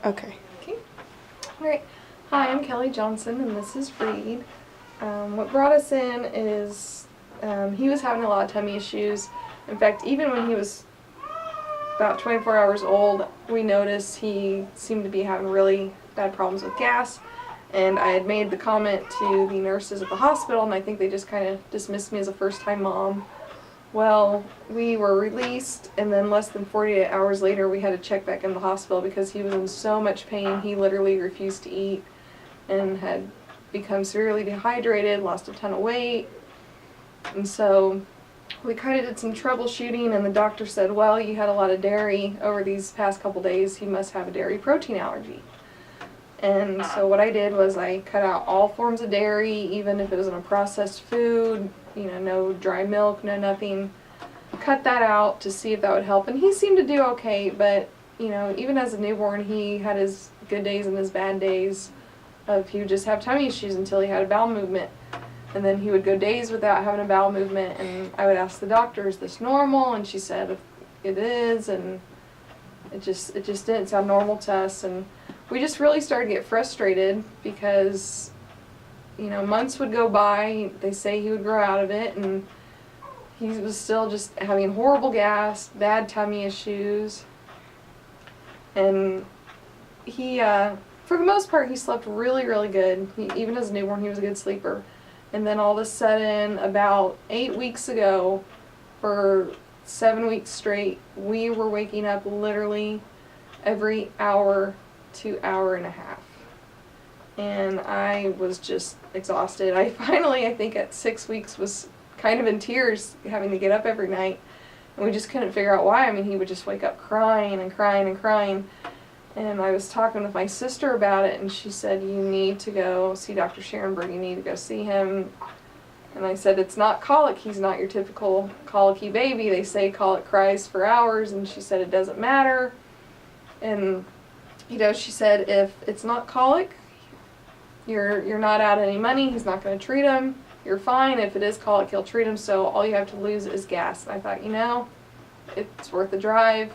Okay. Okay. Alright. Hi, I'm Kelly Johnson, and this is Reid. What brought us in is he was having a lot of tummy issues. In fact, even when he was about 24 hours old, we noticed he seemed to be having really bad problems with gas. And I had made the comment to the nurses at the hospital, and I think they just kind of dismissed me as a first-time mom. Well, we were released, and then less than 48 hours later we had to check back in the hospital because he was in so much pain. He literally refused to eat and had become severely dehydrated, lost a ton of weight. And so we kind of did some troubleshooting, and the doctor said, well, you had a lot of dairy over these past couple days. You must have a dairy protein allergy. And so what I did was I cut out all forms of dairy, even if it was in a processed food, you know, no dry milk, no nothing. Cut that out to see if that would help. And he seemed to do okay, but, you know, even as a newborn, he had his good days and his bad days of he would just have tummy issues until he had a bowel movement. And then he would go days without having a bowel movement, and I would ask the doctor, is this normal? And she said, it is, and it just didn't sound normal to us. And we just really started to get frustrated because, you know, months would go by, they say he would grow out of it, and he was still just having horrible gas, bad tummy issues. And he, for the most part, he slept really, really good. Even as a newborn, he was a good sleeper. And then all of a sudden, about 8 weeks ago, for 7 weeks straight, we were waking up literally every hour to hour and a half. And I was just exhausted. I finally, I think at 6 weeks, was kind of in tears having to get up every night. And we just couldn't figure out why. I mean, he would just wake up crying and crying and crying. And I was talking with my sister about it, and she said, you need to go see Dr. Scherenberg, you need to go see him. And I said, it's not colic, he's not your typical colicky baby. They say colic cries for hours, and she said it doesn't matter. And, you know, she said, if it's not colic, you're not out any money, he's not going to treat him, you're fine. If it is colic, he'll treat him, so all you have to lose is gas. And I thought, you know, it's worth the drive,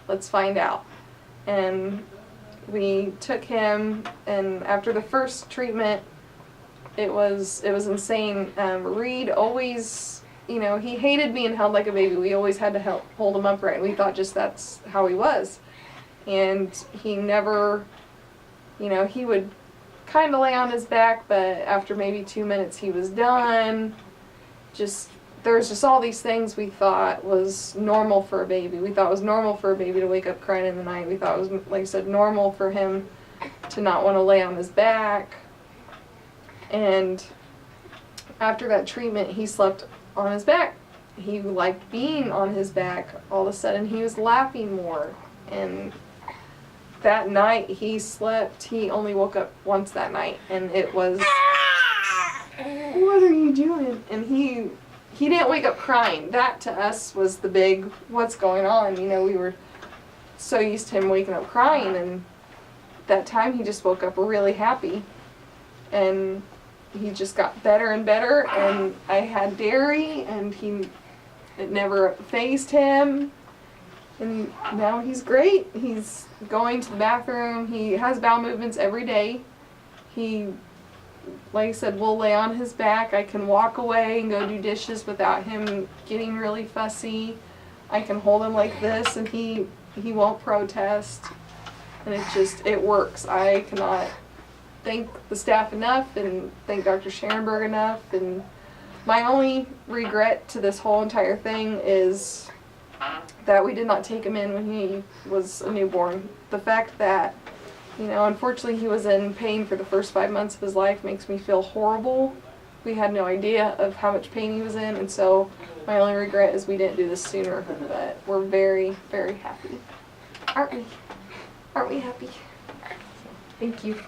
let's find out. And we took him, and after the first treatment, it was insane. Reid always, you know, he hated being held like a baby. We always had to hold him upright. We thought just that's how he was. And he never, you know, he would kind of lay on his back, but after maybe 2 minutes he was done. There was just all these things we thought was normal for a baby. We thought it was normal for a baby to wake up crying in the night. We thought it was, like I said, normal for him to not want to lay on his back. And after that treatment, he slept on his back. He liked being on his back. All of a sudden, he was laughing more. And that night, he slept. He only woke up once that night, and it was, what are you doing? And he didn't wake up crying. That to us was the big, what's going on? You know, we were so used to him waking up crying, and that time he just woke up really happy. And he just got better and better, and I had dairy, and it never fazed him. And now he's great. He's going to the bathroom. He has bowel movements every day. He, like I said, will lay on his back. I can walk away and go do dishes without him getting really fussy. I can hold him like this, and he won't protest. And it works. I cannot thank the staff enough and thank Dr. Scherenberg enough. And my only regret to this whole entire thing is that we did not take him in when he was a newborn. The fact that, you know, unfortunately he was in pain for the first 5 months of his life makes me feel horrible. We had no idea of how much pain he was in, and so my only regret is we didn't do this sooner. But we're very, very happy. Aren't we? Aren't we happy? Thank you.